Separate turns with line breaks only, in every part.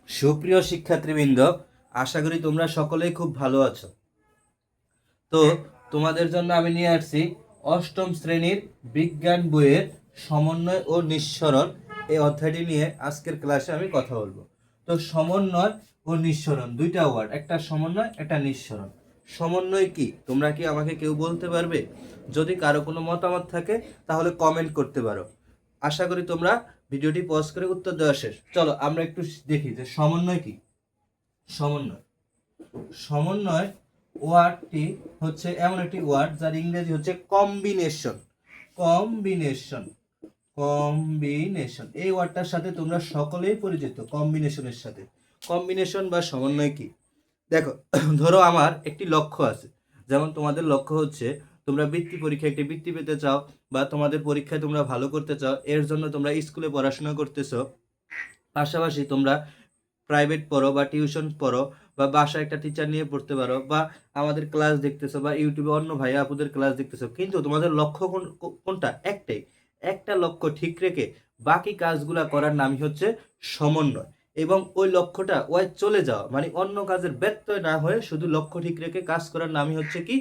সুপ্রিয় শিক্ষার্থীবৃন্দ, আশা করি তোমরা সকলেই খুব ভালো আছো। তো তোমাদের জন্য আমি নিয়ে আসছি অষ্টম শ্রেণীর বিজ্ঞান বইয়ের সমন্বয় ও নিঃসরণ এই অধ্যায়টি নিয়ে আজকের ক্লাসে আমি কথা বলবো। তো সমন্বয় ও নিঃসরণ দুইটা ওয়ার্ড, একটা সমন্বয় একটা নিঃসরণ। সমন্বয় কি তোমরা কি আমাকে কেউ বলতে পারবে? যদি কারো কোনো মতামত থাকে তাহলে কমেন্ট করতে পারো। আশা করি তোমরা ভিডিওটি পজ করে উত্তর দেওয়া শেষ। চলো আমরা একটু দেখি যে সমন্বয় কি। সমন্বয় সমন্বয় ওয়ার্ডটি হচ্ছে এমন একটি ওয়ার্ড যার ইংরেজি হচ্ছে কম্বিনেশন। কম্বিনেশন কম্বিনেশন এই ওয়ার্ডটার সাথে তোমরা সকলেই পরিচিত। কম্বিনেশনের সাথে কম্বিনেশন বা সমন্বয় কি দেখো। ধরো আমার একটি লক্ষ্য আছে, যেমন তোমাদের লক্ষ্য হচ্ছে তোমরা বৃত্তি পরীক্ষায় একটি বৃত্তি পেতে চাও, বা তোমাদের পরীক্ষায় তোমরা ভালো করতে চাও, এর জন্য তোমরা স্কুলে পড়াশোনা করতেছো, পাশাপাশি তোমরা প্রাইভেট পড়ো বা টিউশন পড়ো, বা বাসায় একটা টিচার নিয়ে পড়তে পারো, বা আমাদের ক্লাস দেখতেছো, বা ইউটিউবে অন্য ভাই আপুদের ক্লাস দেখতেছো, কিন্তু তোমাদের লক্ষ্য কোনটা? একটাই। একটা লক্ষ্য ঠিক রেখে বাকি কাজগুলা করার নামই হচ্ছে সমন্বয়। এবং ওই লক্ষ্যটা ওই চলে যাওয়া, মানে অন্য কাজের ব্যত্যয় না হয়ে শুধু লক্ষ্য ঠিক রেখে কাজ করার নামই হচ্ছে কি?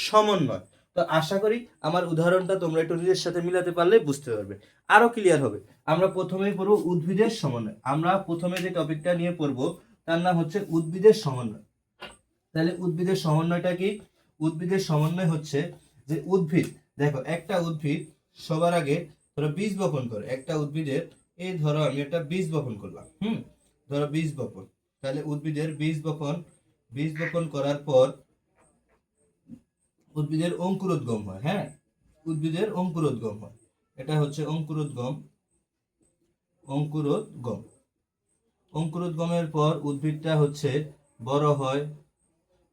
সমন্বয়। তো আশা করি আমার উদাহরণটা তোমরা একটু নিজের সাথে মিলাতে পারলে বুঝতে পারবে, আরো ক্লিয়ার হবে। আমরা প্রথমেই পড়বো উদ্ভিদের সমন্বয়। আমরা প্রথমে যে টপিকটা নিয়ে পড়বো তার নাম হচ্ছে উদ্ভিদের সমন্বয়। তাহলে উদ্ভিদের সমন্বয়টা কি? উদ্ভিদের সমন্বয় হচ্ছে যে উদ্ভিদ, দেখো একটা উদ্ভিদ সবার আগে ধরো বীজ বপন করে। একটা উদ্ভিদের, এই ধরো আমি একটা বীজ বপন করলাম, ধরো বীজ বপন। তাহলে উদ্ভিদের বীজ বপন করার পর উদ্ভিদের অঙ্কুরোদ্গম হয়। হ্যাঁ, উদ্ভিদের অঙ্কুরোদ্গম হয়, এটা হচ্ছে অঙ্কুরোদ্গম। অঙ্কুরোদ্গম অঙ্কুরোদ্গমের পর উদ্ভিদটা হচ্ছে বড় হয়।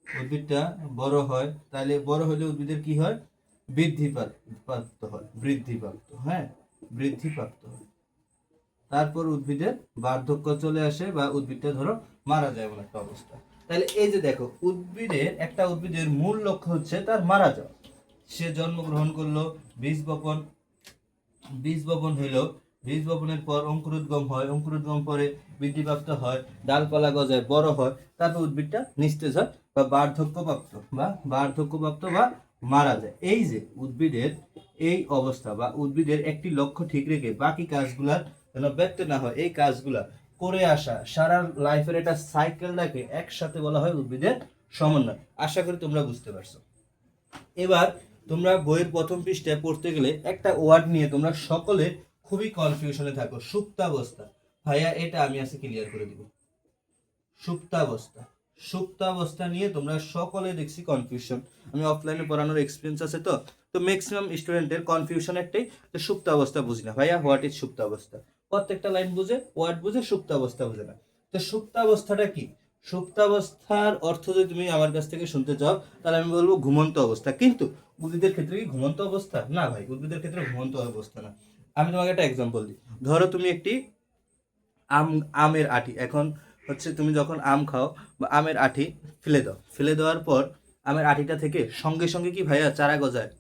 উদ্ভিদটা বড় হয়, তাহলে বড় হলে উদ্ভিদের কি হয়? প্রাপ্ত হয়, বৃদ্ধিপ্রাপ্ত। হ্যাঁ, বৃদ্ধিপ্রাপ্ত হয়। তারপর উদ্ভিদের বার্ধক্য চলে আসে, বা উদ্ভিদটা ধরো মারা যায় এমন একটা অবস্থা। তাহলে এই যে দেখো, উদ্ভিদের মূল লক্ষ্য হচ্ছে তার মারা যাওয়া। সে জন্মগ্রহণ করলো, বীজ বপন হইল, বীজ বপনের পর অঙ্কুরোদ্গম হয়, অঙ্কুরোদ্গম পরে বৃদ্ধিপ্রাপ্ত হয়, ডালপালা গজায়, বড় হয়, তারপর উদ্ভিদটা নিস্তেজ হয় বা বার্ধক্যপ্রাপ্ত বা মারা যায়। এই যে উদ্ভিদের এই অবস্থা, বা উদ্ভিদের একটি লক্ষ্য ঠিক রেখে বাকি কাজগুলা যেন ব্যর্থ না হয়, এই কাজগুলা করে আসা সারা লাইফের একটা সাইকেলটাকে একসাথে বলা হয় উদ্ভিদের সমন্বয়। আশা করি তোমরা বুঝতে পারছো। এবার তোমরা বইয়ের প্রথম পৃষ্ঠায় পড়তে গেলে একটা ওয়ার্ড নিয়ে তোমরা সকলে খুবই কনফিউশনে থাকো, সুপ্তাবস্থা। ভাইয়া এটা আমি আজকে ক্লিয়ার করে দিব। সুপ্তাবস্থা সুপ্তাবস্থা নিয়ে তোমরা সকলে দেখছি কনফিউশন। আমি অফলাইনে পড়ানোর এক্সপিরিয়েন্স আছে, তো তো ম্যাক্সিমাম স্টুডেন্টের কনফিউশন একটাই, যে সুপ্তাবস্থা বুঝি না ভাইয়া, হোয়াট ইজ সুপ্তাবস্থা। প্রত্যেকটা লাইন বুঝে, ওয়ার্ড বুঝে, সুপ্তাবস্থা বুঝে না। তো সুপ্তাবস্থাটা কি? সুপ্তাবস্থার অর্থ যদি তুমি আমার কাছ থেকে শুনতে চাও তাহলে আমি বলবো ঘুমন্ত অবস্থা। কিন্তু উদ্ভিদের ক্ষেত্রে কি ঘুমন্ত অবস্থা? না ভাই, উদ্ভিদের ক্ষেত্রে ঘুমন্ত অবস্থা না। আমি তোমাকে একটা এক্সাম্পল দিই। ধরো তুমি একটি আমের আটি, এখন হচ্ছে তুমি যখন আম খাও বা আমের আটি ফেলে দাও, ফেলে দেওয়ার পর আমের আটিটা থেকে সঙ্গে সঙ্গে কি ভাইয়া চারা গজায়?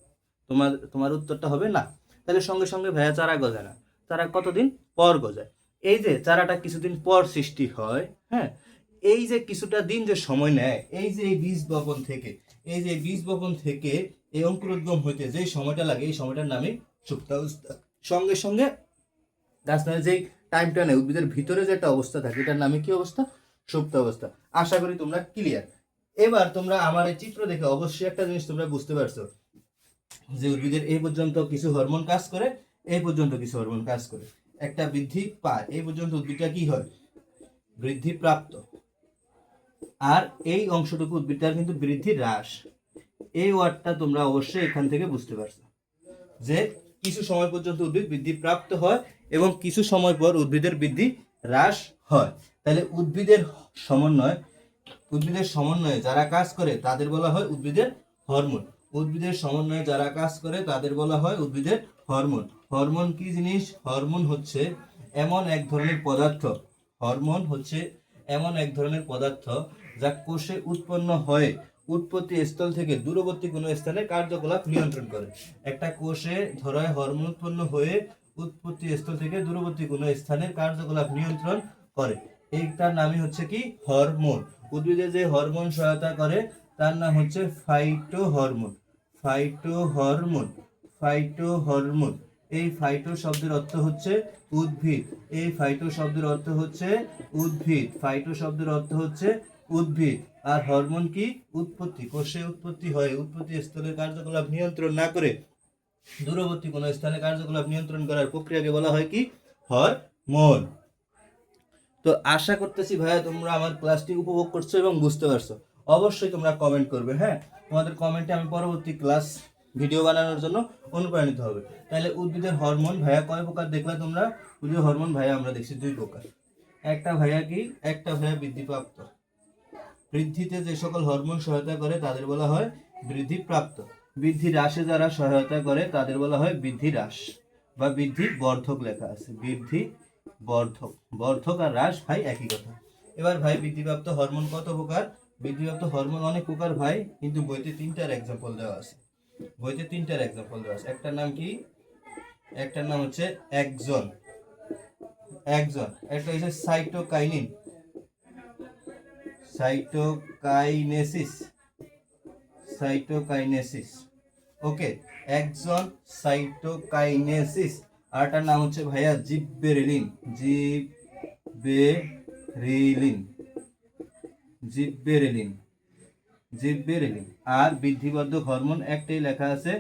তোমার উত্তরটা হবে না। তাহলে সঙ্গে সঙ্গে ভাইয়া চারা গজায় না, চারা কতদিন পর গজায়। এই যে চারাটা কিছুদিন পর সৃষ্টি হয়, হ্যাঁ, এই যে কিছুটা দিন যে সময় নেয়, এই যে এই বীজ বপন থেকে এই অঙ্কুরোদ্গম হইতে যে সময়টা লাগে, এই সময়টার নামই সুপ্তাবস্থা। সঙ্গে সঙ্গে গাছটার যেই টাইমটা নেই, উদ্ভিদের ভিতরে যে একটা অবস্থা থাকে, এটার নামে কি অবস্থা? সুপ্তাবস্থা। আশা করি তোমরা ক্লিয়ার। এবার তোমরা আমার এই চিত্র দেখে অবশ্যই একটা জিনিস তোমরা বুঝতে পারছো, যে উদ্ভিদের এই পর্যন্ত কিছু হরমোন কাজ করে, এই পর্যন্ত কিছু হরমোন কাজ করে, একটা বৃদ্ধি পায়, এই পর্যন্ত উদ্ভিদটা কি হয়? বৃদ্ধি প্রাপ্ত। আর এই অংশটুকু উদ্ভিদটার কিন্তু বৃদ্ধি হ্রাস। এই ওয়ার্ডটা তোমরা অবশ্যই এখান থেকে বুঝতে পারছো, যে কিছু সময় পর্যন্ত উদ্ভিদ বৃদ্ধি প্রাপ্ত হয় এবং কিছু সময় পর উদ্ভিদের বৃদ্ধি হ্রাস হয়। তাহলে উদ্ভিদের সমন্বয়ে যারা কাজ করে তাদের বলা হয় উদ্ভিদের হরমোন। উদ্ভিদের সমন্বয়ে যারা কাজ করে তাদের বলা হয় উদ্ভিদের হরমোন। হরমোন কি জিনিস? হরমোন হচ্ছে এমন এক ধরনের পদার্থ, হরমোন হচ্ছে এমন এক ধরনের পদার্থ যা কোষে উৎপন্ন হয়ে উৎপত্তি স্থল থেকে দূরবর্তী কোনো স্থানে কার্যকলাপ নিয়ন্ত্রণ করে। একটা কোষে ধরো হরমোন উৎপন্ন হয়ে উৎপত্তি স্থল থেকে দূরবর্তী কোনো স্থানের কার্যকলাপ নিয়ন্ত্রণ করে। এইটার নামই হচ্ছে কি হরমোন। উদ্ভিদে যে হরমোন সহায়তা করে তার নাম হচ্ছে phyto hormone. Phyto hormone, phyto hormone. এই ফাইটো শব্দের অর্থ হচ্ছে উদ্ভিদ। এই ফাইটো শব্দের অর্থ হচ্ছে উদ্ভিদ। ফাইটো শব্দের অর্থ হচ্ছে উদ্ভিদ। আর হরমোন কি? উৎপত্তি, কোষে উৎপত্তি হয়, উৎপত্তি স্থলের কার্যকলাপ নিয়ন্ত্রণ না করে দূরবর্তী কোনো স্থানে কার্যকলাপ নিয়ন্ত্রণ করার প্রক্রিয়াকে বলা হয় কি? হরমোন। তো আশা করতেছি ভাইয়া তোমরা আমার ক্লাসটি উপভোগ করছো এবং বুঝতে পারছো। অবশ্যই তোমরা কমেন্ট করবে, হ্যাঁ, তোমাদের কমেন্টে আমি পরবর্তী ক্লাস ভিডিও বানানোর জন্য অনুপ্রাণিত হবে। তাহলে উদ্ভিদের হরমোন ভাইয়া কয় প্রকার দেখলা তোমরা? উদ্ভিদের হরমোন ভাইয়া আমরা দেখছি 2 প্রকার। একটা ভাইয়া কি? একটা ভাইয়া বৃদ্ধিপ্রাপ্ত। বৃদ্ধিতে যে সকল হরমোন সহায়তা করে তাদের বলা হয় বৃদ্ধিপ্রাপ্ত। বৃদ্ধি হ্রাসে যারা সহায়তা করে তাদের বলা হয় বৃদ্ধি হ্রাস বা বৃদ্ধি বর্ধক। লেখা আছে বৃদ্ধি বর্ধক। বর্ধক আর হ্রাস ভাই একই কথা। এবার ভাই বৃদ্ধিপ্রাপ্ত হরমোন কত প্রকার? বৃদ্ধিপ্রাপ্ত হরমোন অনেক প্রকার ভাই, কিন্তু বইতে 3টার এক্সাম্পল দেওয়া আছে। বইতে 3টার এক্সাম্পল দেওয়া আছে। একটার নাম কি? একটার নাম হচ্ছে একজন। একটা হচ্ছে সাইটোকাইনিন, সাইটোকাইনেসিস। সাইটোকাইনেসিস, ওকে, একজন সাইটোকাইনেসিস। আরটার নাম হচ্ছে ভাইয়া জিববেরেলিন। জিববেরেলিন, জিববেরেলিন, জিববেরেলিন। আর বৃদ্ধিবর্ধক হরমোন একটাই লেখা আছে,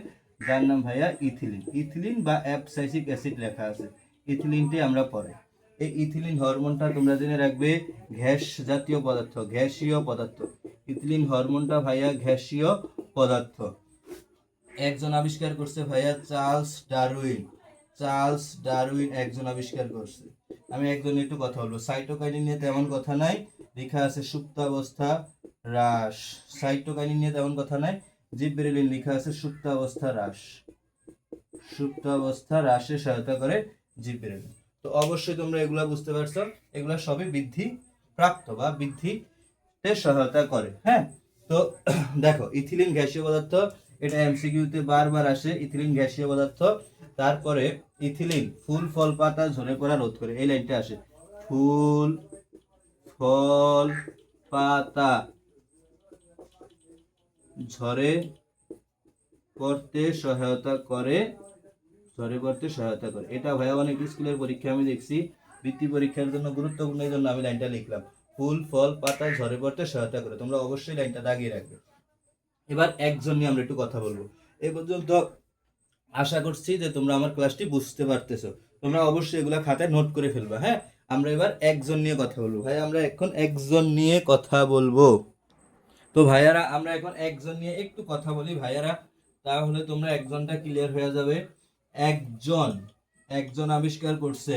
যার নাম ভাইয়া ইথিলিন। ইথিলিন বা অ্যাবসাইসিক অ্যাসিড লেখা আছে। ইথিলিনটি আমরা পরে। এই ইথিলিন হরমোনটা তোমরা জেনে রাখবে গ্যাস জাতীয় পদার্থ, গ্যাসীয় পদার্থ। ইথিলিন হরমোনটা ভাইয়া গ্যাসীয় পদার্থ। একজন আবিষ্কার করছে ভাইয়া চার্লস ডারউইন। চার্লস ডারউইন একজন আবিষ্কার করছে। আমি একজন একটু কথা বলবো। সাইটোকাইনিন নিয়ে তেমন কথা নাই, লেখা আছে সুপ্তাবস্থা হ্রাস। সাইটোকাইনিন নিয়ে তেমন কথা নাই, জিববেরেলিন লেখা আছে সুপ্তাবস্থা হ্রাস। সুপ্তাবস্থা হ্রাসে সহায়তা করে জিববেরেলিন। তো অবশ্যই তোমরা এগুলা বুঝতে পারছো, এগুলা সবই বৃদ্ধি প্রাপ্ত বা বৃদ্ধিতে সহায়তা করে। হ্যাঁ, তো দেখো ইথিলিন গ্যাসীয় পদার্থ, এটা এমসিকিউতে বারবার আসে। ইথিলিন গ্যাসীয় পদার্থ। তারপরে ইথিলিন ফুল ফল পাতা ঝরে পড়া রোধ করে, এই লাইনটা আসে। ফুল ফল পাতা ঝরে পড়তে সহায়তা করে, ঝরে পড়তে সহায়তা করে। এটা ভাইয়া অনেক স্কুলের পরীক্ষা আমি দেখছি, বৃত্তি পরীক্ষার জন্য গুরুত্বপূর্ণ, এই জন্য আমি লাইনটা লিখলাম। ফুল ফল পাতা ঝরে পড়তে সহায়তা করে, তোমরা অবশ্যই লাইনটা দাগিয়ে রাখবে। এবার একজন নিয়ে আমরা একটু কথা বলবো। এই পর্যন্ত আশা করছি যে তোমরা আমার ক্লাসটি বুঝতে পারতেছো। তোমরা অবশ্যই এগুলা খাতায় নোট করে ফেলবা। হ্যাঁ, আমরা এবার একজন নিয়ে কথা বলবো। ভাই আমরা এখন একজন নিয়ে কথা বলবো। তো ভাইয়ারা আমরা এখন একজন নিয়ে একটু কথা বলি ভাইয়ারা, তাহলে তোমরা একজনটা ক্লিয়ার হয়ে যাবে। একজন, একজন আবিষ্কার করছে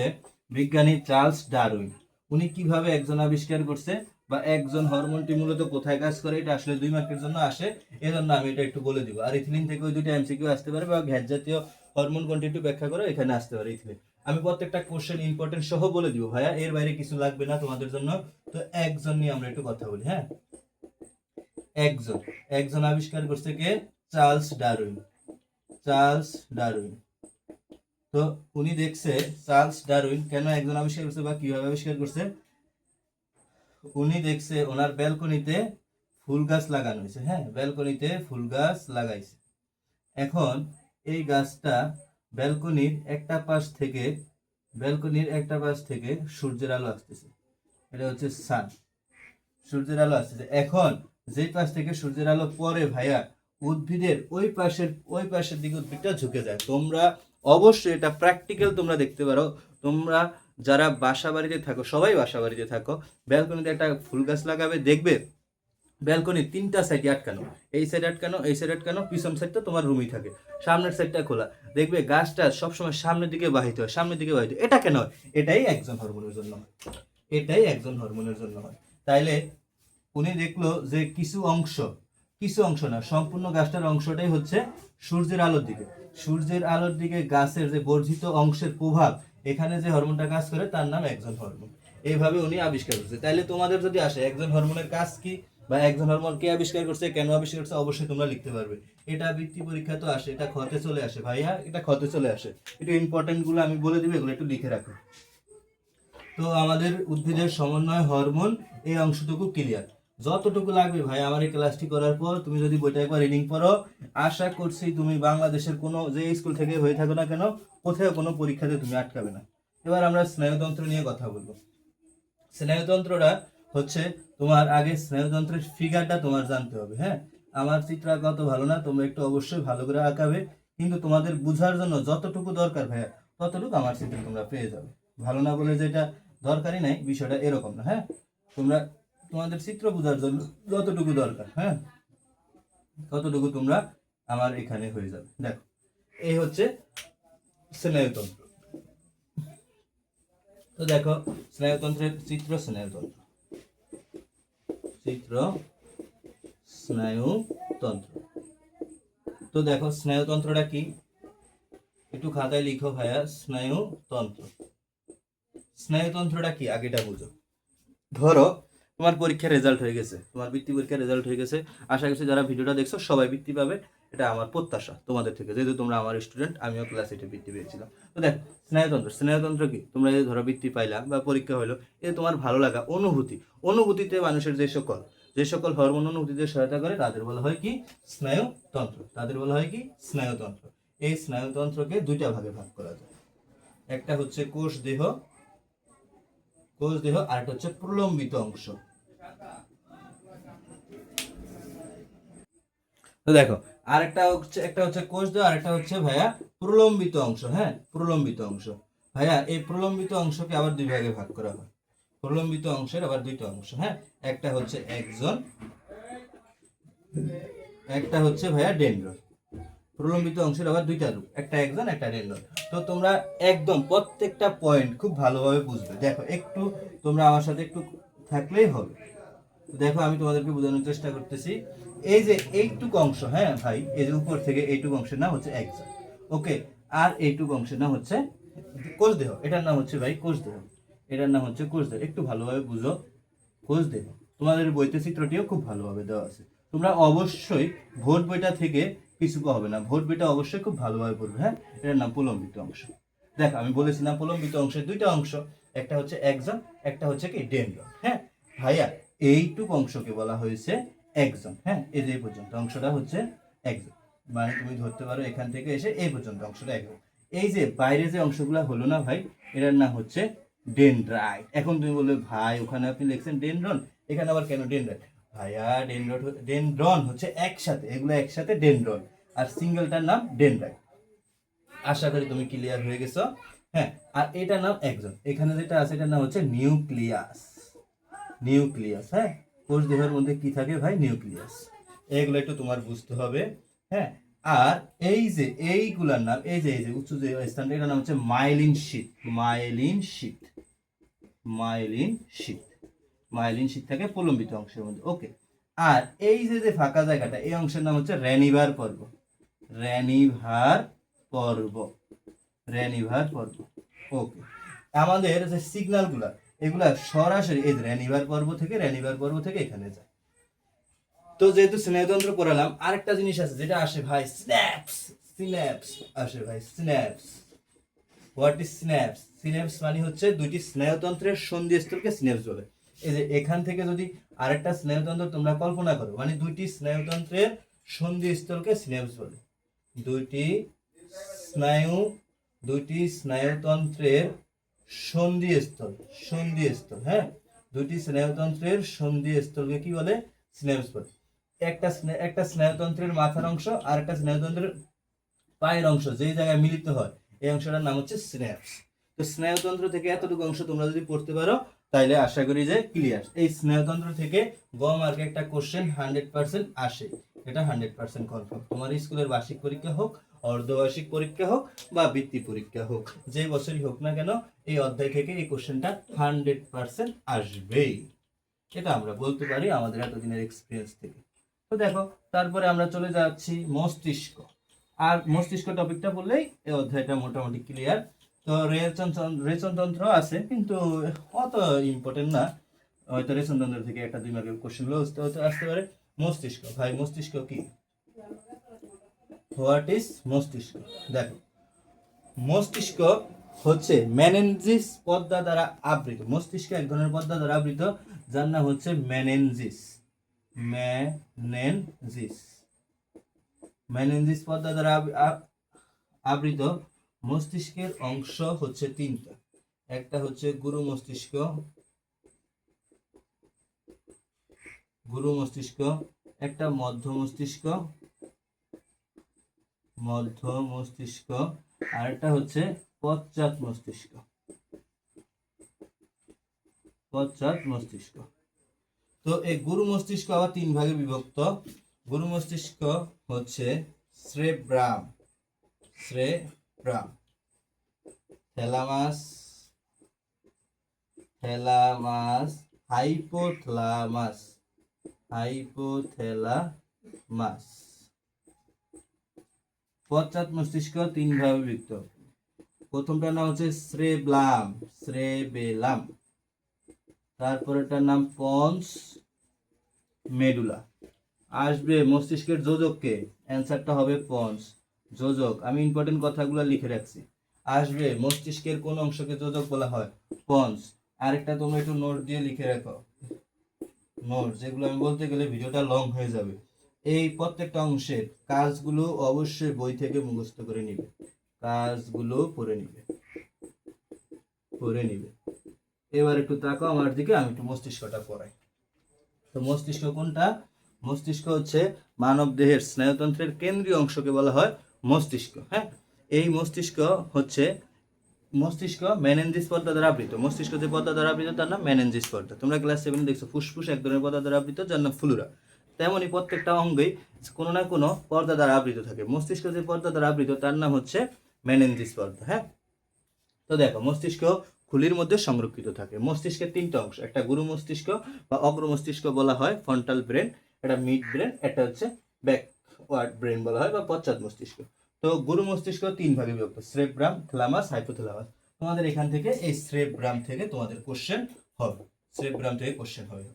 বিজ্ঞানী চার্লস ডারউইন। উনি কিভাবে একজন আবিষ্কার করছে বা একজন হরমোনটি মূলত কোথায় কাজ করে, এটা আসলে 2 মার্কের জন্য আসে, এজন্য আমি এটা একটু বলে দিব। আর ইথিলিন থেকে ওই 2টা এমসিকিউ আসতে পারে, বা গ্যাস জাতীয় হরমোন কোনটি একটু ব্যাখ্যা করে এখানে আসতে পারে ইথিলিন। আমি প্রত্যেকটা কোশ্চেন ইম্পর্টেন্ট সহ বলে দিব ভাইয়া, এর বাইরে কিছু লাগবে না তোমাদের জন্য। তো একজন নিয়ে আমরা একটু কথা বলি। হ্যাঁ, একজন, একজন আবিষ্কার করছে কে? Charles Darwin. Charles Darwin. তো উনি দেখছে চার্লস ডারউইন কেন একজন আবিষ্কার করছে বা কিভাবে আবিষ্কার করছে। উনি দেখছে ওনার ব্যালকনিতে ফুল গাছ লাগানো হয়েছে। হ্যাঁ, ব্যালকনিতে ফুল গাছ লাগাইছে। এখন এই গাছটা ব্যালকনির একটা পাশ থেকে, ব্যালকনির একটা পাশ থেকে সূর্যের আলো আসতেছে, এটা হচ্ছে সান, সূর্যের আলো আসতেছে। এখন যে পাশ থেকে সূর্যের আলো পড়ে ভাইয়া, উদ্ভিদের ওই পাশের দিকে উদ্ভিদটা ঝুঁকে যায়। তোমরা অবশ্যই এটা প্র্যাকটিক্যাল তোমরা দেখতে পারো। তোমরা যারা বাসা বাড়িতে থাকো, সবাই বাসা বাড়িতে থাকো, ব্যালকনিতে একটা ফুল গাছ লাগাবে, দেখবে ব্যালকনির 3টা সাইডে আটকানো, এই সাইড আটকানো, এই সাইড আটকানো, পিছন সাইডটা তোমার রুমই থাকে, সামনের সাইডটা খোলা। দেখবে গাছটা সবসময় সামনের দিকে বাহিত হয়, সামনের দিকে বাহিত হয়। এটা কেন হয়? এটাই একজন হরমোনের জন্য হয়। এটাই একজন হরমোনের জন্য হয়। তাইলে উনি দেখলো যে কিছু অংশ না, সম্পূর্ণ গাছটার অংশটাই হচ্ছে সূর্যের আলোর দিকে। সূর্যের আলোর দিকে গাছের যে বর্ধিত অংশের প্রভাব, এখানে যে হরমোনটা কাজ করে তার নাম একজন হরমোন। এইভাবে উনি আবিষ্কার করছে। তাইলে তোমাদের যদি আসে একজন হরমোনের কাজ কি বা একজন হরমোন কে আবিষ্কার করছে, কেন আবিষ্কার করছে, অবশ্যই তোমরা লিখতে পারবে। এটা বৃত্তি পরীক্ষা তো আসে, এটা খতে চলে আসে ভাইয়া, এটা খতে চলে আসে। একটু ইম্পর্টেন্ট গুলো আমি বলে দিব, এগুলো একটু লিখে রাখো। তো আমাদের উদ্ভিদের সমন্বয় হরমোন এই অংশটুকু ক্লিয়ার। যতটুকু লাগবে ভাই আমার এই ক্লাসটি করার পর তুমি যদি বইটা একবার রিডিং পড়ো, আশা করছি তুমি বাংলাদেশের কোনো যে স্কুল থেকে হয়ে থাকো না কেন কোথাও কোনো পরীক্ষাতে তুমি আটকাবে না। এবার আমরা স্নায়ুতন্ত্র নিয়ে কথা বলবো। স্নায়ুতন্ত্রটা হচ্ছে তোমার আগে স্নায়ুতন্ত্রের ফিগারটা তোমার জানতে হবে। হ্যাঁ, আমার চিত্র আঁকা অত ভালো না, তোমরা একটু অবশ্যই ভালো করে আঁকাবে, কিন্তু তোমাদের বোঝার জন্য যতটুকু দরকার ভাইয়া ততটুকু আমার চিত্র তোমরা পেয়ে যাবে। ভালো না বলে যেটা দরকারই নাই বিষয়টা এরকম না। হ্যাঁ, তোমরা তোমাদের চিত্র বোঝার জন্য যতটুকু দরকার, হ্যাঁ, ততটুকু তোমরা আমার এখানে হয়ে যাবে। দেখো, এই হচ্ছে স্নায়ুতন্ত্র। তো দেখো স্নায়ুতন্ত্রের চিত্র, স্নায়ুতন্ত্র। তো দেখো স্নায়ুতন্ত্রটা কি, একটু খাতায় লিখো ভাইয়া। স্নায়ুতন্ত্রটা কি আগেটা বুঝো। ধরো তোমার পরীক্ষার রেজাল্ট হয়ে গেছে, তোমার বৃত্তি পরীক্ষার রেজাল্ট হয়ে গেছে। আশা করছি যারা ভিডিওটা দেখছো সবাই বৃত্তি পাবে, এটা আমার প্রত্যাশা তোমাদের থেকে, যেহেতু তোমরা আমার স্টুডেন্ট, আমিও ক্লাস 8 বৃত্তি পেয়েছিলাম। তো দেখো স্নায়ুতন্ত্র কি, তোমরা এই ধরো বৃত্তি পাইলা বা পরীক্ষা হলো, এ তোমার ভালো লাগা অনুভূতিতে মানুষের যে সকল হরমোন অনুভূতিতে সহায়তা করে তাদের বলা হয় কি স্নায়ুতন্ত্র। এই স্নায়ুতন্ত্রকে দুইটা ভাগে ভাগ করা যায়। একটা হচ্ছে কোষ দেহ, আর একটা হচ্ছে প্রলম্বিত অংশ। তো দেখো একটা হচ্ছে কোষ দেহ, আর একটা হচ্ছে ভাইয়া প্রলম্বিত অংশ। হ্যাঁ, প্রলম্বিত অংশ ভাইয়া, এই প্রলম্বিত অংশকে আবার দুই ভাগে ভাগ করা হয়। প্রলম্বিত অংশের আবার দুইটা অংশ। হ্যাঁ, একটা হচ্ছে এক্সন, একটা হচ্ছে ভাইয়া ডেনড্রন। প্রলম্বিত অংশের আবার দুইটা রূপ, একটা এক্সন একটা ডেনড্রন। তো তোমরা একদম প্রত্যেকটা পয়েন্ট খুব ভালোভাবে বুঝবে। দেখো একটু তোমরা আমার সাথে একটু থাকলেই হবে। দেখো আমি তোমাদেরকে বোঝানোর চেষ্টা করতেছি। এই যে এইটুকু অংশ, হ্যাঁ ভাই, এই যে উপর থেকে এইটুকু অংশের নাম হচ্ছে এক্সন, ওকে। আর এইটুকু অংশের নাম হচ্ছে কোষ দেহ, এটার নাম হচ্ছে ভাই কোষ দেহ, একটু ভালোভাবে বুঝো। কোষ দেহ তোমাদের বইতে চিত্রটিও খুব ভালোভাবে দেওয়া আছে। তোমরা অবশ্যই ভোট বইটা থেকে কিছু হবে না, ভোট বইটা অবশ্যই খুব ভালোভাবে পড়বে। হ্যাঁ, এটার নাম প্রলম্বিত অংশ। দেখ আমি বলেছিলাম প্রলম্বিত অংশের দুইটা অংশ, একটা হচ্ছে এক্সন, একটা হচ্ছে কি ডেনড্রন। হ্যাঁ ভাইয়া, এইটুকু অংশকে বলা হয়েছে এক্সন। হ্যাঁ, এই যে পর্যন্ত অংশটা হচ্ছে এক্সন, মানে তুমি ধরতে পারো এখান থেকে এসে এই পর্যন্ত অংশটা এক্সন। এই যে বাইরে যে অংশগুলো হলো না ভাই, এটার নাম হচ্ছে ডেনড্রাইট। এখন তুমি বলবে ভাই ওখানে আপনি লিখছেন ডেনড্রন, এখানে আবার কেন ডেনড্রাইট? ভাইয়া ডেনড্রন হচ্ছে একসাথে, এগুলো একসাথে ডেনড্রন, আর সিঙ্গেলটার নাম ডেনড্রাইট। আশা করি তুমি ক্লিয়ার হয়ে গেছো। হ্যাঁ, আর এটার নাম এক্সন, এখানে যেটা আছে এটার নাম হচ্ছে নিউক্লিয়াস। হ্যাঁ, কোষ দেহের মধ্যে কি থাকে ভাই? নিউক্লিয়াস। এগুলো একটু তোমার বুঝতে হবে। হ্যাঁ, আর এই যে এইগুলার নাম, এই যে উচ্চ যে স্থানটা, এটার নাম হচ্ছে মাইলিন শীট থাকে প্রলম্বিত অংশের মধ্যে, ওকে। আর এই যে ফাঁকা জায়গাটা, এই অংশের নাম হচ্ছে রেনিভার পর্ব, ওকে। আমাদের যে সিগন্যালগুলা, এগুলা সরাসরি এই রেনিভার পর্ব থেকে এখানে যায়। তো যেহেতু স্নায়ুতন্ত্র পড়ালাম, আরেকটা জিনিস আছে যেটা আসে ভাই, সিন্যাপস আসে ভাই, হোয়াট ইজ সিন্যাপস মানে হচ্ছে দুইটি স্নায়ুতন্ত্রের সন্ধিস্থলকে সিন্যাপস বলে। এই যে এখান থেকে যদি আরেকটা স্নায়ুতন্ত্র তোমরা কল্পনা করো, মানে দুইটি স্নায়ুতন্ত্রের সন্ধিস্থলকে সিন্যাপস বলে। দুইটি স্নায়ুতন্ত্রের সন্ধিস্থল, হ্যাঁ, দুইটি স্নায়ুতন্ত্রের সন্ধিস্থলকে কি বলে? সিন্যাপস বলে। একটা স্নায়ুতন্ত্রের মাথার অংশ আর একটা স্নায়ুতন্ত্রের পায়ের অংশ যেই জায়গায় মিলিত হয়, এই অংশটার নাম হচ্ছে সিন্যাপস। তো স্নায়ুতন্ত্র থেকে এতটুকু অংশ তোমরা যদি পড়তে পারো তাইলে আশা করি যে ক্লিয়ার। এই স্নায়ুতন্ত্র থেকে গ মার্কে একটা কোশ্চেন 100% আসে, এটা 100% কনফার্ম। তোমার স্কুলের বার্ষিক পরীক্ষা হোক, অর্ধবার্ষিক পরীক্ষা হোক বা বৃত্তি পরীক্ষা হোক, যে বছরই হোক না কেন, এই অধ্যায় থেকে এই কোশ্চেনটা 100% আসবেই, এটা আমরা বলতে পারি আমাদের এতদিনের এক্সপিরিয়েন্স থেকে। তো দেখো, তারপরে আমরা চলে যাচ্ছি মস্তিষ্ক। আর মস্তিষ্ক টপিকটা বললেই এই অধ্যায়টা মোটামুটি ক্লিয়ার। তো রেচনতন্ত্র আছে, কিন্তু অত ইম্পর্টেন্ট না, হয়তো রেচনতন্ত্র থেকে একটা 2 মার্কের কোশ্চেন হতে আসতে পারে। মস্তিষ্ক ভাই, মস্তিষ্ক কি? হোয়াট ইজ মস্তিষ্ক? দেখো, মস্তিষ্ক হচ্ছে মেনেনজিস পর্দা দ্বারা আবৃত। মস্তিষ্ক এক ধরনের পর্দা দ্বারা আবৃত, যার নাম হচ্ছে মেনেনজিস। মেনেনজিস মেনেনজিস পর্দা দ্বারা আবৃত মস্তিষ্কের অংশ হচ্ছে তিনটা। একটা হচ্ছে গুরু মস্তিষ্ক, একটা মধ্য মস্তিষ্ক, আর একটা হচ্ছে পশ্চাৎ মস্তিষ্ক। তো এই গুরু মস্তিষ্ক আবার তিন ভাগে বিভক্ত। গুরু মস্তিষ্ক হচ্ছে সেরেব্রাম, থ্যালামাস, হাইপোথ্যালামাস। পশ্চাৎ মস্তিষ্ক তিন ভাগে বিভক্ত। প্রথমটার নাম হচ্ছে সেরেবেলাম, তারপরেটার নাম পন্স মেডুলা। আসবে মস্তিষ্কের যোজককে, অ্যান্সারটা হবে পন্স যোজক। আমি ইম্পর্টেন্ট কথাগুলো লিখে রাখছি। আসবে মস্তিষ্কের কোন অংশকে যোজক বলা হয়? পন্স। আরেকটা তোমরা একটু নোট দিয়ে লিখে রাখো, নোট যেগুলো আমি বলতে গেলে ভিডিওটা লং হয়ে যাবে। এই প্রত্যেকটা অংশের কাজগুলো অবশ্যই বই থেকে মুখস্থ করে নিবে, কাজগুলো পড়ে নিবে। এবার একটু তাকাও আমার দিকে, আমি একটু মস্তিষ্কটা পড়াই। তো মস্তিষ্ক কোনটা? মস্তিষ্ক হচ্ছে মানব দেহের স্নায়ুতন্ত্রের কেন্দ্রীয় অংশকে বলা হয় মস্তিষ্ক। হ্যাঁ, এই মস্তিষ্ক মেনেনজিস পর্দা দ্বারা আবৃত। মস্তিষ্ক যে পর্দা দ্বারা আবৃত তার নাম মেনেনজিস পর্দা। তোমরা ক্লাস 7 দেখছো ফুসফুস এক ধরনের পর্দা দ্বারা আবৃত, যার নাম ফ্লুরা। তেমনই প্রত্যেকটা অঙ্গেই কোনো না কোনো পর্দা দ্বারা আবৃত থাকে। মস্তিষ্ক যে পর্দা দ্বারা আবৃত তার নাম হচ্ছে মেনেনজিস পর্দা। হ্যাঁ, তো দেখো মস্তিষ্ক খুলির মধ্যে সংরক্ষিত থাকে। মস্তিষ্কের তিনটা অংশ, একটা গুরু মস্তিষ্ক বা অগ্র মস্তিষ্ক বলা হয় ফ্রন্টাল ব্রেন, একটা মিড ব্রেন, একটা হচ্ছে ব্যাকওয়ার্ড ব্রেন বলা হয় বা পশ্চাৎ মস্তিষ্ক। তো গুরু মস্তিষ্ক তিন ভাগে বিভক্ত, সেরেব্রাম, থ্যালামাস, হাইপোথ্যালামাস। তোমাদের এখান থেকে এই সেরেব্রাম থেকে তোমাদের কোশ্চেন হবে,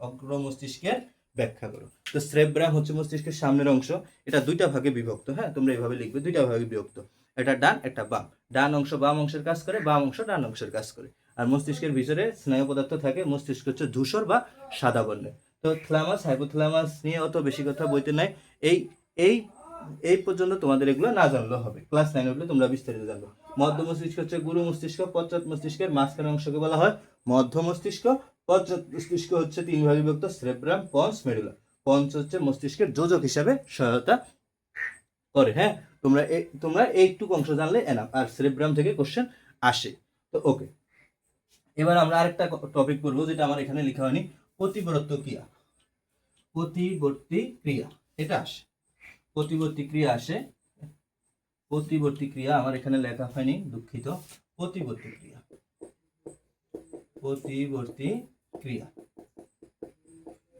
অগ্র মস্তিষ্কের ব্যাখ্যা করো। তো সেরেব্রাম হচ্ছে মস্তিষ্কের সামনের অংশ, এটা দুইটা ভাগে বিভক্ত। হ্যাঁ, তোমরা এইভাবে লিখবে, দুইটা ভাগে বিভক্ত, এটা ডান একটা বাম। ডান অংশ বাম অংশের কাজ করে, বাম অংশ ডান অংশের কাজ করে। আর মস্তিষ্কের ভিতরে স্নায়ু পদার্থ থাকে, মস্তিষ্ক হচ্ছে ধূসর বা সাদা বর্ণের। তো থ্যালামাস হাইপোথ্যালামাস নিয়ে অত বেশি কথা বইতে নাই। এই এই এই পর্যন্ত তোমাদের এগুলো না জানলেও হবে, ক্লাস 9 হলে তোমরা বিস্তারিত জানবে। মধ্য মস্তিষ্ক হচ্ছে গুরু মস্তিষ্ক, পশ্চাৎ মস্তিষ্কের মাঝখানে অংশকে বলা হয় মধ্য মস্তিষ্ক। পশ্চাৎ মস্তিষ্ক হচ্ছে তিন ভাগে বিভক্ত, সেরেব্রাম, পন্স, মেডুলা। পন্স হচ্ছে মস্তিষ্কের যোজক হিসাবে সহায়তা করে। হ্যাঁ, তোমরা এইটুকু অংশ জানলে এনাফ, আর সেরেব্রাম থেকে কোশ্চেন আসে। তো ওকে, এবার আমরা আরেকটা টপিক পড়বো যেটা আমার এখানে লেখা হয়নি, প্রতিবর্তী ক্রিয়া। এটা আসে, প্রতিবর্তী ক্রিয়া আমার এখানে লেখা হয়নি, দুঃখিত। প্রতিবর্তী ক্রিয়া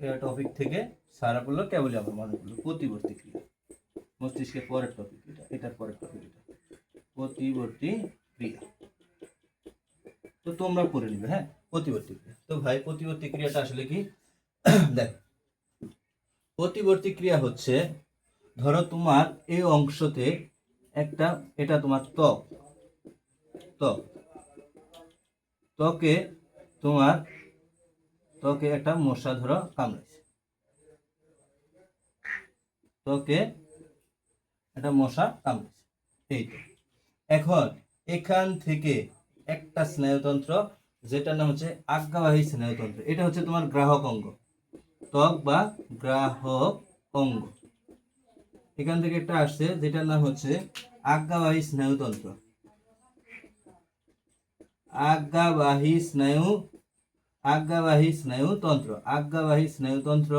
এটা টপিক থেকে সারা বললো, কেবলই আমার মনে পড়লো প্রতিবর্তী ক্রিয়া। মস্তিষ্কের পরের টপিক এটার পরের টপিক এটা প্রতিবর্তী ক্রিয়া। তো তোমরা পড়ে নিবে। হ্যাঁ, প্রতিবর্তী ক্রিয়া। তো ভাই প্রতিবর্তী ক্রিয়াটা আসলে কি? দেখ, প্রতিবর্তী ক্রিয়া হচ্ছে, ধরো তোমার এই অংশতে একটা, এটা তোমার ত্বকে একটা মশা ধরো কামড়েছে, এই তো। এখন এখান থেকে একটা স্নায়ুতন্ত্র যেটার নাম হচ্ছে আজ্ঞাবাহী স্নায়ুতন্ত্র, এটা হচ্ছে তোমার গ্রাহক অঙ্গ, ত্বক বা গ্রাহক অঙ্গ। এখান থেকে একটা আসছে যেটার নাম হচ্ছে আজ্ঞাবাহী স্নায়ুতন্ত্র। আজ্ঞাবাহী স্নায়ুতন্ত্র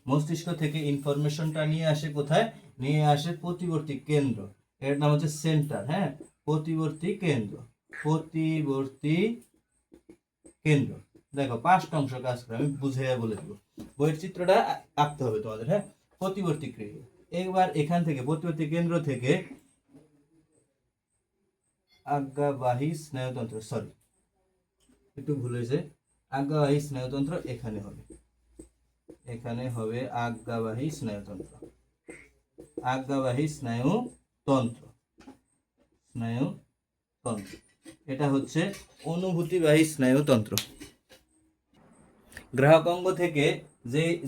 মস্তিষ্ক থেকে ইনফরমেশনটা নিয়ে আসে কোথায়? নিয়ে আসে প্রতিবর্তী কেন্দ্র, এর নাম হচ্ছে সেন্টার। হ্যাঁ, প্রতিবর্তী কেন্দ্র। দেখো পাঁচটা অংশ কাজ করে, আমি বুঝে বলে দেবো, বইয়ের চিত্রটা আঁকতে হবে তোমাদের। হ্যাঁ, প্রতিবর্তী ক্রিয়া। এবার এখান থেকে প্রতিবর্তী কেন্দ্র থেকে আজ্ঞাবাহী স্নায়ুতন্ত্র, সরি একটু ভুল হয়েছে, আজ্ঞাবাহী স্নায়ুতন্ত্র এখানে হবে আজ্ঞাবাহী স্নায়ুতন্ত্র। এটা হচ্ছে অনুভূতিবাহী স্নায়ুতন্ত্র। গ্রাহক অঙ্গ থেকে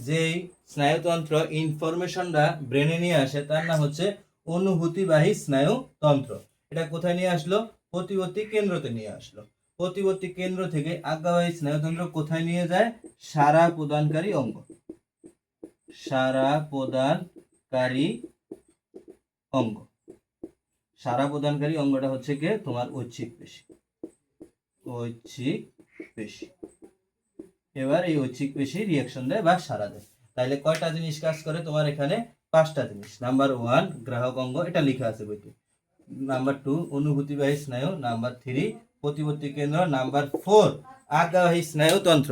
যেই স্নায়ুতন্ত্র ইনফরমেশনটা ব্রেনে নিয়ে আসে তার নাম হচ্ছে অনুভূতিবাহী স্নায়ুতন্ত্র। এটা কোথায় নিয়ে আসলো? প্রতিবর্তী কেন্দ্রতে নিয়ে আসলো। প্রতিবর্তী কেন্দ্র থেকে আজ্ঞাবাহী স্নায়ুতন্ত্র কোথায় নিয়ে যায়? সাড়া প্রদানকারী অঙ্গ। সাড়া প্রদানকারী অঙ্গ। সাড়া প্রদানকারী অঙ্গটা হচ্ছে কি তোমার ঐচ্ছিক পেশি। ঐচ্ছিক পেশি। এবার এই ঐচ্ছিক পেশি রিঅ্যাকশন দেয় বা সাড়া দেয়। তাইলে কয়টা জিনিস কাজ করে তোমার এখানে? 5টা জিনিস। নাম্বার 1 গ্রাহক অঙ্গ, এটা লেখা আছে বইতে। নাম্বার 2 অনুভূতিবাহী স্নায়ু। নাম্বার 3 প্রতিবর্তী কেন্দ্র। নাম্বার 4 আজ্ঞাবাহী স্নায়ুতন্ত্র।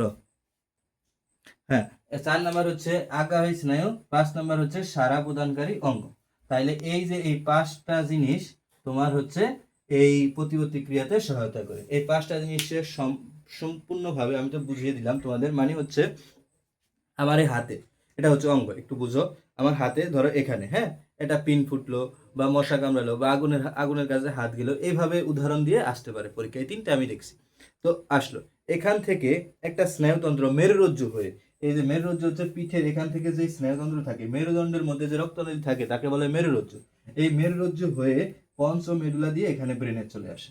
হ্যাঁ, 4 নাম্বার হচ্ছে আজ্ঞাবাহী স্নায়ু, 5 নাম্বার হচ্ছে সাড়া প্রদানকারী অঙ্গ। তাইলে এই যে এই 5টা জিনিস তোমার হচ্ছে এই প্রতিবর্তী ক্রিয়াতে সহায়তা করে। এই 5টা জিনিসের সম্পূর্ণভাবে আমি তো বুঝিয়ে দিলাম তোমাদের। মানে হচ্ছে আমার এই হাতে, এটা হচ্ছে অঙ্গ, একটু বুঝো। আমার হাতে ধরো এখানে, হ্যাঁ, এটা পিন ফুটলো বা মশা কামড়ালো বা আগুনের কাছে হাত গেল, এইভাবে উদাহরণ দিয়ে আসতে পারে পরীক্ষায়। 3টা আমি দেখছি। তো আসলো এখান থেকে একটা স্নায়ুতন্ত্র মেরুরজ্জু হয়ে, এই যে মেরুরজ্জু হচ্ছে পিঠের এখান থেকে যে স্নায়ুতন্ত্র থাকে, মেরুদণ্ডের মধ্যে যে রক্তনালী থাকে তাকে বলে মেরুরজ্জু। এই মেরুরজ্জু হয়ে পঞ্চ মেডুলা দিয়ে এখানে ব্রেনে চলে আসে।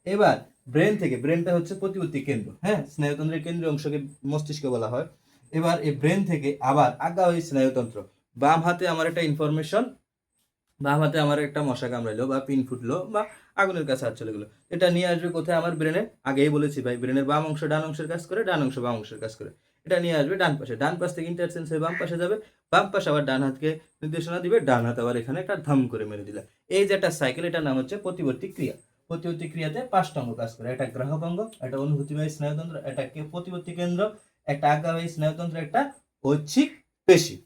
এবার ব্রেন থেকে, ব্রেনটা হচ্ছে প্রতিবর্তী কেন্দ্র, হ্যাঁ, স্নায়ুতন্ত্রের কেন্দ্রীয় অংশকে মস্তিষ্ক বলা হয়। এবার এই ব্রেন থেকে আবার আজ্ঞাবাহী স্নায়ুতন্ত্র, বাম হাতে আমার একটা ইনফরমেশন, বাম হাতে আমার একটা মশা কামড়াইলো বা পিন ফুটলো বা আগুনের কাছে হাত চলে গেলো, এটা নিয়ে আসবে কোথায়? আমার ব্রেনে। আগেই বলেছি ভাই, ব্রেনের বাম অংশ ডান অংশের কাজ করে, ডান অংশ বাম অংশের কাজ করে। এটা নিয়ে আসবে ডান পাশে, ডান পাশ থেকে ইন্টারচেঞ্জ হয়ে বাম পাশে যাবে, বাম পাশে আবার ডান হাতকে নির্দেশনা দিবে, ডান হাত আবার এখানে একটা ধাম করে মেরে দিলে। এই যে একটা সাইকেল, এটার নাম হচ্ছে প্রতিবর্তী ক্রিয়া। প্রতিবর্তী ক্রিয়াতে 5টা অঙ্গ কাজ করে। একটা গ্রাহক অঙ্গ, একটা অনুভূতিবাহী স্নায়ুতন্ত্র, একটা প্রতিবর্তী কেন্দ্র, একটা আজ্ঞাবাহী স্নায়ুতন্ত্র, একটা ঐচ্ছিক পেশি।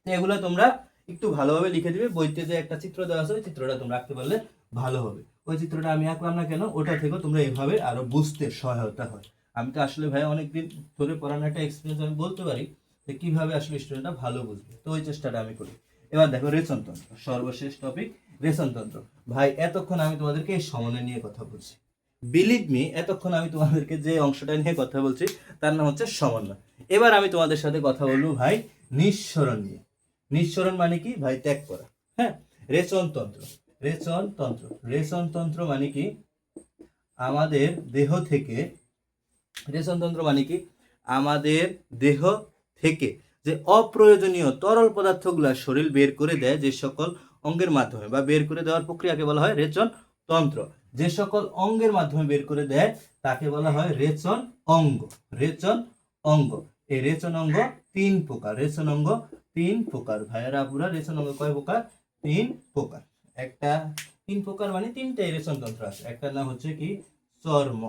তো এগুলো তোমরা একটু ভালোভাবে লিখে দিবে। বইতে যে একটা চিত্র দেওয়া আছে ওই চিত্রটা তোমরা আঁকতে পারলে ভালো হবে। ওই চিত্রটা আমি আঁকলাম না কেন, ওটা থেকেও তোমরা এইভাবে আরো বুঝতে সহায়তা হয়। আমি তো আসলে ভাই অনেকদিন ধরে পড়ানোর একটা এক্সপিরিয়েন্স, আমি বলতে পারি যে কিভাবে আসলে স্টুডেন্টরা ভালো বুঝবে। তো ওই চেষ্টাটা আমি করি। এবার দেখো রেচনতন্ত্র, সর্বশেষ টপিক রেচনতন্ত্র। ভাই এতক্ষণ আমি তোমাদেরকে এই সমন্বয় নিয়ে কথা বলছি। বিলিভ মি, এতক্ষণ আমি তোমাদেরকে যে অংশটা নিয়ে কথা বলছি তার নাম হচ্ছে সমন্বয়। এবার আমি তোমাদের সাথে কথা বলবো ভাই নিঃসরণ নিয়ে। নিঃসরণ মানে কি ভাই? ত্যাগ করা। হ্যাঁ, রেচনতন্ত্র। রেচনতন্ত্র, রেচনতন্ত্র মানে কি? আমাদের দেহ থেকে, রেচনতন্ত্র মানে কি? আমাদের দেহ থেকে যে অপ্রয়োজনীয় তরল পদার্থগুলো শরীর বের করে দেয় যে সকল অঙ্গের মাধ্যমে, বা বের করে দেওয়ার প্রক্রিয়াকে বলা হয় রেচন তন্ত্র। যে সকল অঙ্গের মাধ্যমে বের করে দেয় তাকে বলা হয় রেচন অঙ্গ। রেচন অঙ্গ। এই রেচন অঙ্গ 3 প্রকার। রেচন অঙ্গ 3 প্রকার। ভাইয়ারা আপুরা, রেচন অঙ্গ কয় প্রকার? 3 প্রকার। একটা 3 প্রকার মানে 3টাই রেচন তন্ত্র আছে। একটার নাম হচ্ছে কি? চর্ম।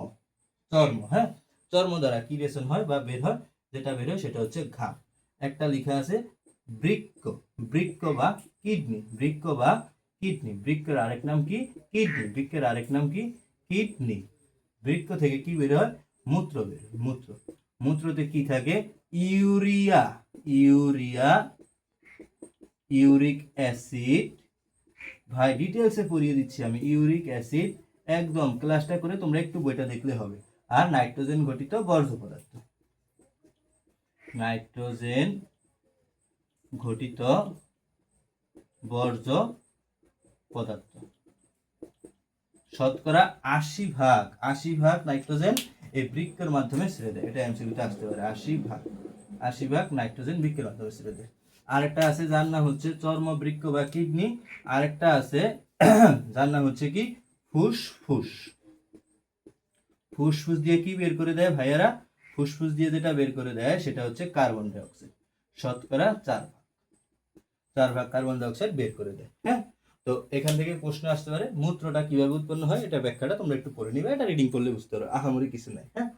চর্ম, হ্যাঁ, চর্ম দ্বারা কি রেচন হয় বা বের হয়? যেটা বের হয় সেটা হচ্ছে ঘাম। একটা লেখা আছে বৃক্ক। বৃক্ক বা কিডনি। বৃক্ক বা কিডনি। বৃক্কের আরেক নাম কি? কিডনি। বৃক্কের আরেক নাম কি? কিডনি। বৃক্ক থেকে কি বের হয়? মূত্র বের হয়। মূত্র। মূত্রতে কি থাকে? ইউরিয়া। Urea, uric acid. ভাই ডিটেলসে পড়িয়ে দিচ্ছি আমি। ইউরিক অ্যাসিড, একদম ক্লাসটা করে তোমরা একটু বইটা দেখলে হবে। আর নাইট্রোজেন ঘটিত বর্জ্য পদার্থ। নাইট্রোজেন ঘটিত বর্জ্য পদার্থ শতকরা 80 ভাগ নাইট্রোজেন এই বৃক্কের মাধ্যমে ছেড়ে দেয়। এটা এমসিকিউতে আসতে পারে। 80 ভাগ নাইট্রোজেন বৃক্কের মাধ্যমে ছেড়ে দেয়। আরেকটা আছে যার নাম হচ্ছে চর্ম, বৃক্ক বা কিডনি। আরেকটা আছে যার নাম হচ্ছে কি? ফুসফুস। ফুসফুস দিয়ে কি বের করে দেয় ভাইয়ারা? ফুসফুস দিয়ে যেটা বের করে দেয় সেটা হচ্ছে কার্বন ডাই অক্সাইড। শতকরা 4 ভাগ কার্বন ডাই অক্সাইড বের করে দেয়। হ্যাঁ, তো এখান থেকে প্রশ্ন আসতে পারে মূত্রটা কিভাবে উৎপন্ন হয়, এটা ব্যাখ্যাটা তোমরা একটু পড়ে নিবে। এটা রিডিং করলে বুঝতে পারো, আহামরি কিছু নাই। হ্যাঁ,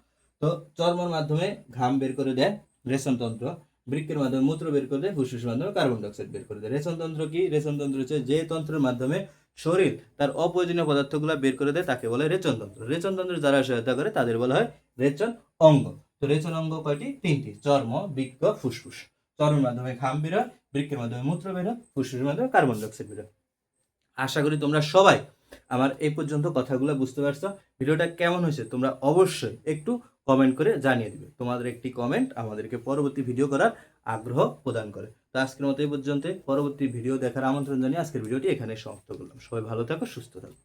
তো চর্মের মাধ্যমে ঘাম বের করে দেয় রেচনতন্ত্র, বৃক্কের মাধ্যমে মূত্র বের করে দেয়, ফুসফুসের মাধ্যমে কার্বন ডাই অক্সাইড বের করে দেয়। রেচনতন্ত্র কি? রেচনতন্ত্র হচ্ছে যে তন্ত্রের মাধ্যমে শরীর তার অপ্রয়োজনীয় পদার্থগুলো বের করে দেয় তাকে বলে রেচনতন্ত্র। রেচনতন্ত্রে যারা সহায়তা করে তাদের বলা হয় রেচন অঙ্গ। তো রেচন অঙ্গ কয়টি? 3টি। চর্ম, বৃক্ক, ফুসফুস। চর্মের মাধ্যমে ঘাম বের হয়, বৃক্কের মাধ্যমে মূত্র বের হয়, ফুসফুসের মাধ্যমে কার্বন ডাই অক্সাইড বের হয়। আশা করি তোমরা সবাই আমার এই পর্যন্ত কথাগুলো বুঝতে পারছো? ভিডিওটা কেমন হয়েছে তোমরা অবশ্যই একটু কমেন্ট করে জানিয়ে দিবে। তোমাদের একটি কমেন্ট আমাদেরকে পরবর্তী ভিডিও করার আগ্রহ প্রদান করে। তো আজকের মতো এই পর্যন্ত, পরবর্তী ভিডিও দেখার আমন্ত্রণ জানিয়ে আজকের ভিডিওটি এখানে সমাপ্ত করলাম। সবাই ভালো থাকো, সুস্থ থাকো।